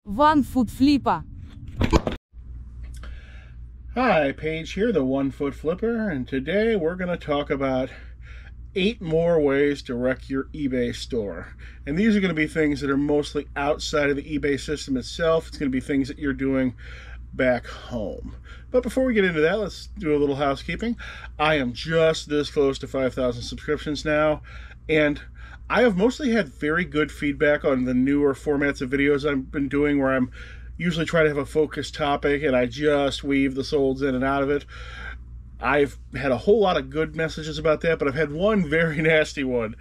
onefootflipper. Hi, Paige here, the One Foot Flipper, and today we're going to talk about 8 more ways to wreck your eBay store. And these are going to be things that are mostly outside of the eBay system itself. It's going to be things that you're doing back home. But before we get into that, let's do a little housekeeping. I am just this close to 5,000 subscriptions now, and I have mostly had very good feedback on the newer formats of videos I've been doing, where I'm usually trying to have a focused topic and I just weave the solds in and out of it. I've had a whole lot of good messages about that, but I've had one very nasty one,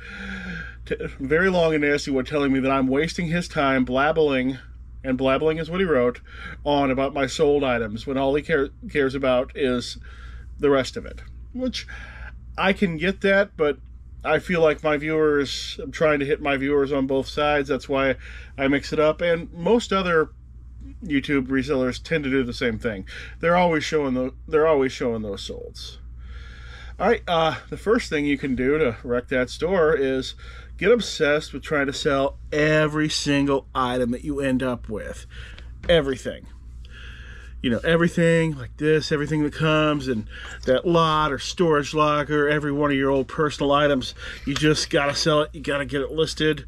very long and nasty one, telling me that I'm wasting his time blabbling, and blabbling is what he wrote, on about my sold items, when all he cares about is the rest of it. Which, I can get that, but I feel like my viewers, I'm trying to hit my viewers on both sides. That's why I mix it up, and most other YouTube resellers tend to do the same thing. They're always showing those solds. All right, the first thing you can do to wreck that store is get obsessed with trying to sell every single item that you end up with. Everything. You know, everything like this, everything that comes in that lot or storage locker, every one of your old personal items, you just gotta sell it. You gotta get it listed.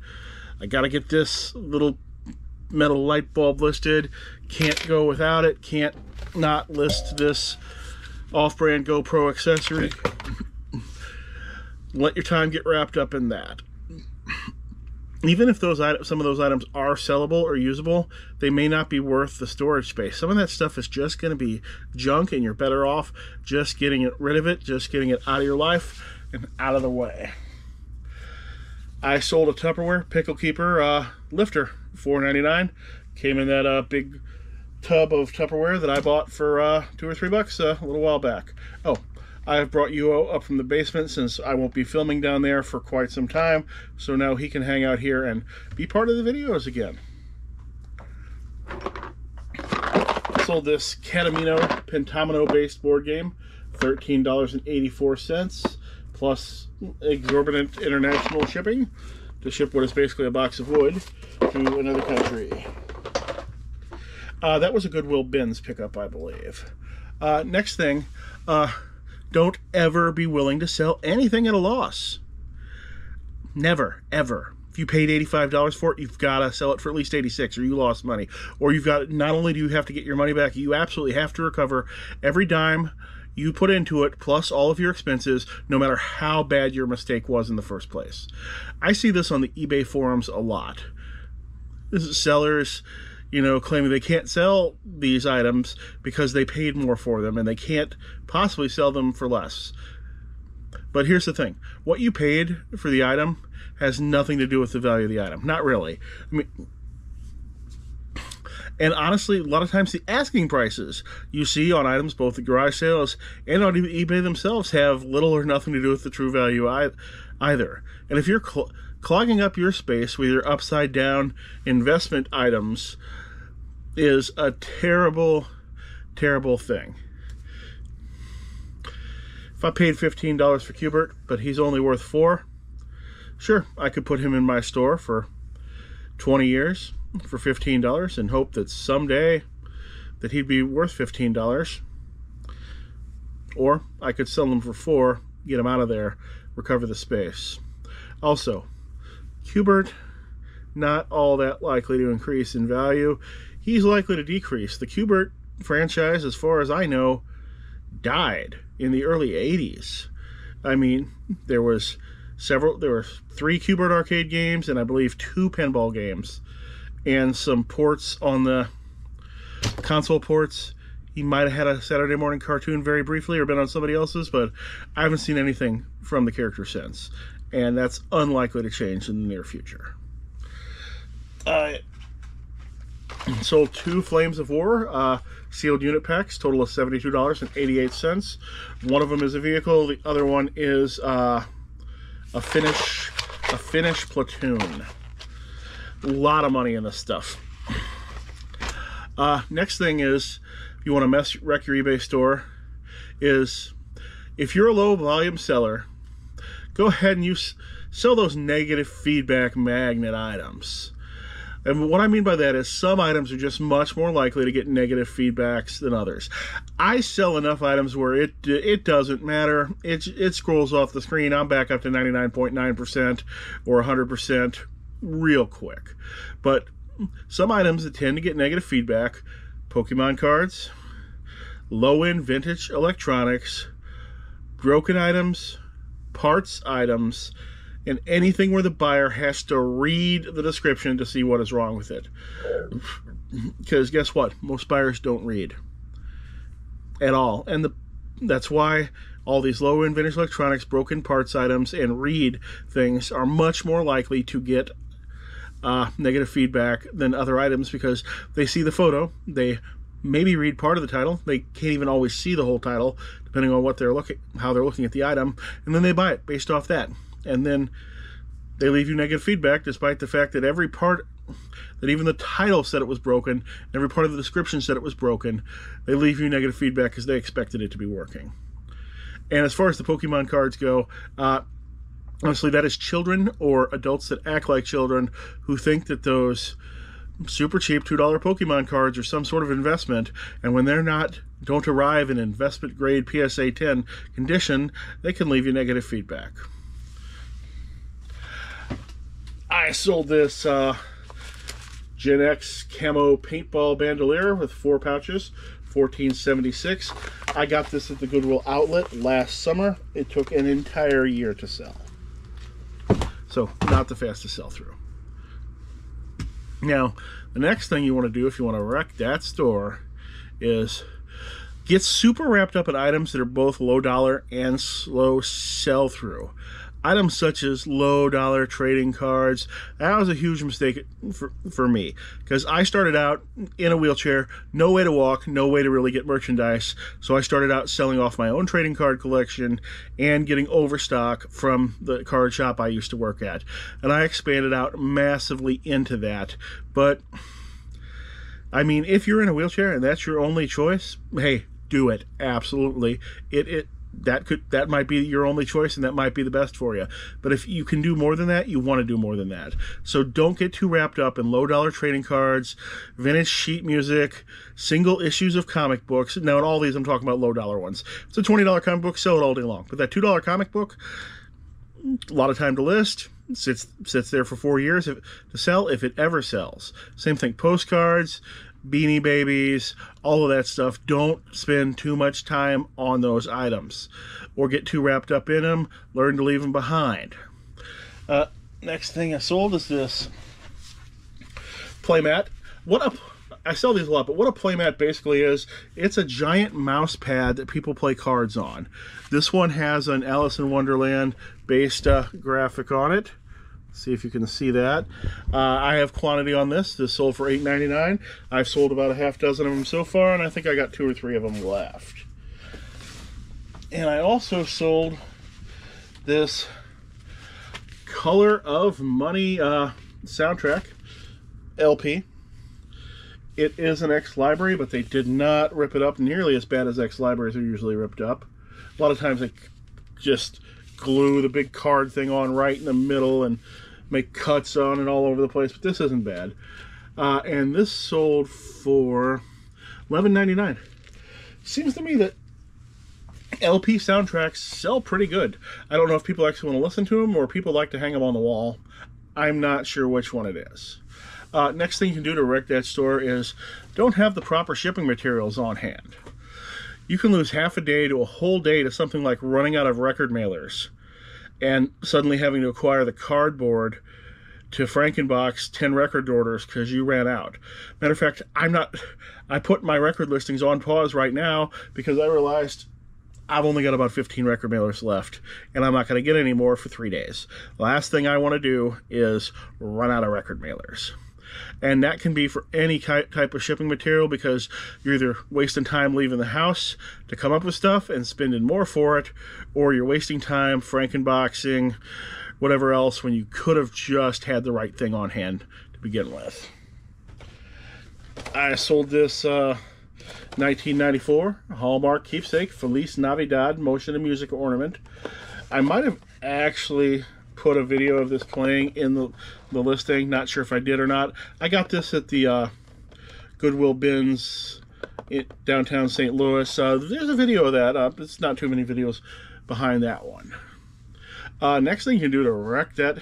I gotta get this little metal light bulb listed. Can't go without it. Can't not list this off-brand GoPro accessory. Let your time get wrapped up in that. Even if some of those items are sellable or usable, they may not be worth the storage space. Some of that stuff is just going to be junk, and you're better off just getting rid of it, just getting it out of your life and out of the way. I sold a Tupperware Pickle Keeper lifter, $4.99. Came in that big tub of Tupperware that I bought for $2 or $3 a little while back. Oh, I have brought Yuo up from the basement since I won't be filming down there for quite some time, so now he can hang out here and be part of the videos again. Sold this Catamino Pentamino based board game, $13.84, plus exorbitant international shipping to ship what is basically a box of wood to another country. That was a Goodwill Bins pickup, I believe. Next thing, don't ever be willing to sell anything at a loss. Never, ever. If you paid $85 for it, you've got to sell it for at least $86, or you lost money. Or you've got, not only do you have to get your money back, you absolutely have to recover every dime you put into it, plus all of your expenses, no matter how bad your mistake was in the first place. I see this on the eBay forums a lot. This is sellers, you know, claiming they can't sell these items because they paid more for them and they can't possibly sell them for less. But here's the thing. What you paid for the item has nothing to do with the value of the item. Not really. I mean, and honestly, a lot of times the asking prices you see on items, both at garage sales and on eBay themselves, have little or nothing to do with the true value either. And if you're clogging up your space with your upside down investment items, is a terrible, terrible thing. If I paid $15 for Cubert, but he's only worth $4, sure, I could put him in my store for 20 years for $15 and hope that someday that he'd be worth $15. Or I could sell him for $4, get him out of there, recover the space. Also, Cubert, not all that likely to increase in value. He's likely to decrease. The Cubert franchise, as far as I know, died in the early 80s. I mean, there were 3 Cubert arcade games and I believe 2 pinball games and some ports on the console ports. He might have had a Saturday morning cartoon very briefly or been on somebody else's, but I haven't seen anything from the character since, and that's unlikely to change in the near future. Sold 2 Flames of War sealed unit packs, total of $72.88. One of them is a vehicle, the other one is a Finnish platoon. A lot of money in this stuff. Next thing is, if you want to wreck your eBay store, is if you're a low volume seller, go ahead and sell those negative feedback magnet items. And what I mean by that is some items are just much more likely to get negative feedbacks than others. I sell enough items where it doesn't matter. It scrolls off the screen. I'm back up to 99.9% or 100% real quick. But some items that tend to get negative feedback: Pokemon cards, low-end vintage electronics, broken items, parts items, and anything where the buyer has to read the description to see what is wrong with it. Because guess what? Most buyers don't read at all. And that's why all these low-end vintage electronics, broken parts items, and read things are much more likely to get negative feedback than other items, because they see the photo, they maybe read part of the title, they can't even always see the whole title depending on how they're looking at the item, and then they buy it based off that. And then they leave you negative feedback despite the fact that every part, that even the title said it was broken, every part of the description said it was broken. They leave you negative feedback because they expected it to be working. And as far as the Pokemon cards go, honestly, that is children or adults that act like children who think that those super cheap $2 Pokemon cards are some sort of investment, and when they're not, don't arrive in investment grade PSA 10 condition, they can leave you negative feedback. I sold this Gen X camo paintball bandolier with 4 pouches, $14.76. I got this at the Goodwill outlet last summer. It took an entire year to sell. So, not the fastest sell through. Now, the next thing you want to do if you want to wreck that store is get super wrapped up in items that are both low dollar and slow sell through. Items such as low dollar trading cards, that was a huge mistake for me, because I started out in a wheelchair, no way to walk, no way to really get merchandise, so I started out selling off my own trading card collection and getting overstock from the card shop I used to work at, and I expanded out massively into that. But I mean, if you're in a wheelchair and that's your only choice, hey, do it. Absolutely. That might be your only choice, and that might be the best for you. But if you can do more than that, you want to do more than that. So don't get too wrapped up in low-dollar trading cards, vintage sheet music, single issues of comic books. Now, in all these, I'm talking about low-dollar ones. If it's a $20 comic book, sell it all day long. But that $2 comic book, a lot of time to list, sits there for 4 years to sell, if it ever sells. Same thing, postcards, Beanie Babies, all of that stuff. Don't spend too much time on those items or get too wrapped up in them. Learn to leave them behind. Next thing I sold is this playmat. I sell these a lot, but what a playmat basically is, it's a giant mouse pad that people play cards on. This one has an Alice in Wonderland based graphic on it. See if you can see that. I have quantity on this. This sold for $8.99. I've sold about a half dozen of them so far, and I think I got 2 or 3 of them left. And I also sold this Color of Money soundtrack LP. It is an X-Library, but they did not rip it up nearly as bad as X-Libraries are usually ripped up. A lot of times they just glue the big card thing on right in the middle and make cuts on it all over the place, but this isn't bad. And this sold for $11.99. Seems to me that LP soundtracks sell pretty good. I don't know if people actually want to listen to them or people like to hang them on the wall. I'm not sure which one it is. Next thing you can do to wreck that store is don't have the proper shipping materials on hand. You can lose half a day to a whole day to something like running out of record mailers and suddenly having to acquire the cardboard to Frankenbox 10 record orders because you ran out. Matter of fact, I put my record listings on pause right now because I realized I've only got about 15 record mailers left, and I'm not going to get any more for 3 days. The last thing I want to do is run out of record mailers. And that can be for any type of shipping material, because you're either wasting time leaving the house to come up with stuff and spending more for it, or you're wasting time Frankenboxing, whatever else, when you could have just had the right thing on hand to begin with. I sold this 1994 Hallmark keepsake Feliz Navidad motion and music ornament. I might have actually put a video of this playing in the listing. Not sure if I did or not. I got this at the Goodwill bins in downtown St. Louis. There's a video of that up. It's not too many videos behind that one. Next thing you can do to wreck that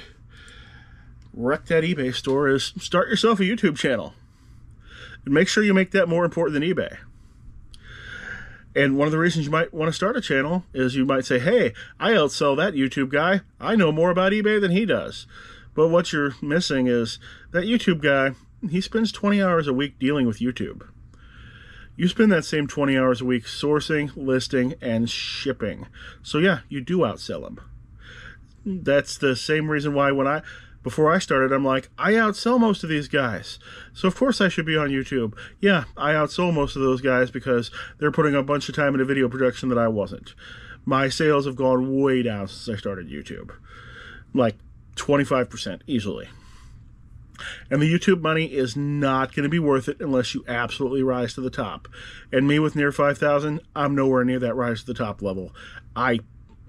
eBay store is start yourself a YouTube channel. And make sure you make that more important than eBay. And one of the reasons you might want to start a channel is you might say, hey, I outsell that YouTube guy. I know more about eBay than he does. But what you're missing is that YouTube guy, he spends 20 hours a week dealing with YouTube. You spend that same 20 hours a week sourcing, listing, and shipping. So yeah, you do outsell him. That's the same reason why before I started, I'm like, I outsell most of these guys. So of course I should be on YouTube. Yeah, I outsell most of those guys because they're putting a bunch of time into video production that I wasn't. My sales have gone way down since I started YouTube. Like 25% easily. And the YouTube money is not going to be worth it unless you absolutely rise to the top. And me with near 5,000, I'm nowhere near that rise to the top level. I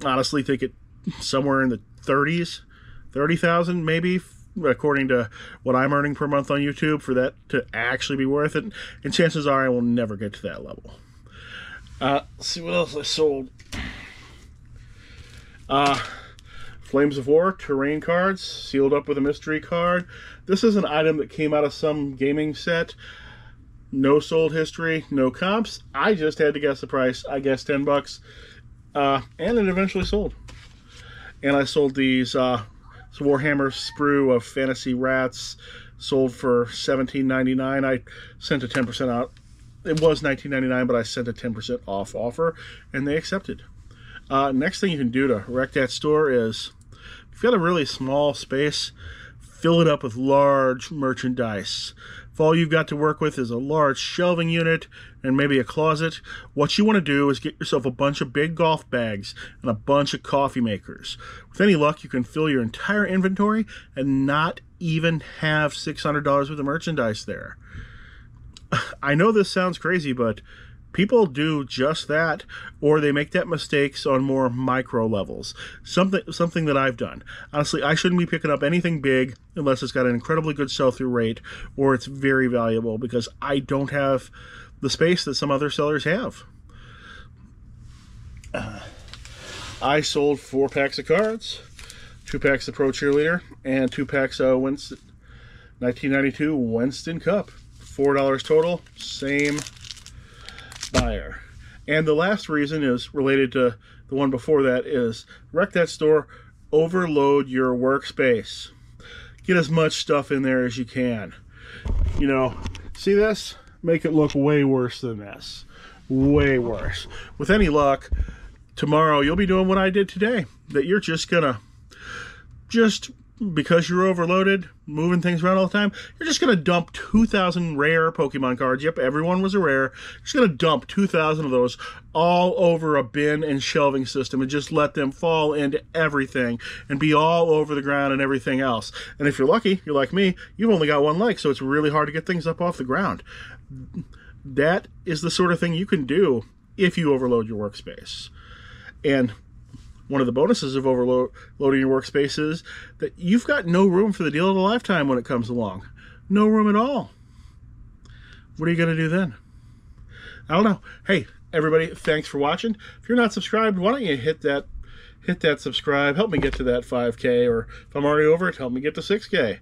honestly think it somewhere in the 30s. 30,000 maybe, according to what I'm earning per month on YouTube, for that to actually be worth it. And chances are I will never get to that level. Let's see what else I sold. Flames of War terrain cards, sealed up with a mystery card. This is an item that came out of some gaming set. No sold history, no comps. I just had to guess the price. I guessed 10 bucks. And it eventually sold. And I sold these Warhammer sprue of Fantasy Rats, sold for $17.99. I sent a 10% out. It was $19.99, but I sent a 10% off offer, and they accepted. Next thing you can do to wreck that store is, if you've got a really small space, fill it up with large merchandise. If all you've got to work with is a large shelving unit and maybe a closet, what you want to do is get yourself a bunch of big golf bags and a bunch of coffee makers. With any luck, you can fill your entire inventory and not even have $600 worth of merchandise there. I know this sounds crazy, but people do just that, or they make that mistakes on more micro levels. Something that I've done. Honestly, I shouldn't be picking up anything big unless it's got an incredibly good sell-through rate or it's very valuable, because I don't have the space that some other sellers have. I sold 4 packs of cards, 2 packs of Pro Cheerleader, and 2 packs of 1992 Winston Cup. $4 total, same buyer. And the last reason is related to the one before that, is wreck that store, overload your workspace. Get as much stuff in there as you can. You know, see this? Make it look way worse than this. Way worse. With any luck, tomorrow you'll be doing what I did today. That you're just gonna, because you're overloaded, moving things around all the time, you're just going to dump 2,000 rare Pokemon cards. Yep, everyone was a rare. You're just going to dump 2,000 of those all over a bin and shelving system and just let them fall into everything and be all over the ground and everything else. And if you're lucky, you're like me, you've only got one leg, so it's really hard to get things up off the ground. That is the sort of thing you can do if you overload your workspace. And one of the bonuses of overloading your workspace is that you've got no room for the deal of a lifetime when it comes along. No room at all. What are you going to do then? I don't know. Hey, everybody, thanks for watching. If you're not subscribed, why don't you hit that subscribe. Help me get to that 5K, or if I'm already over it, help me get to 6K.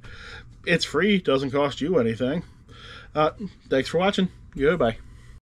It's free. Doesn't cost you anything. Thanks for watching. Goodbye.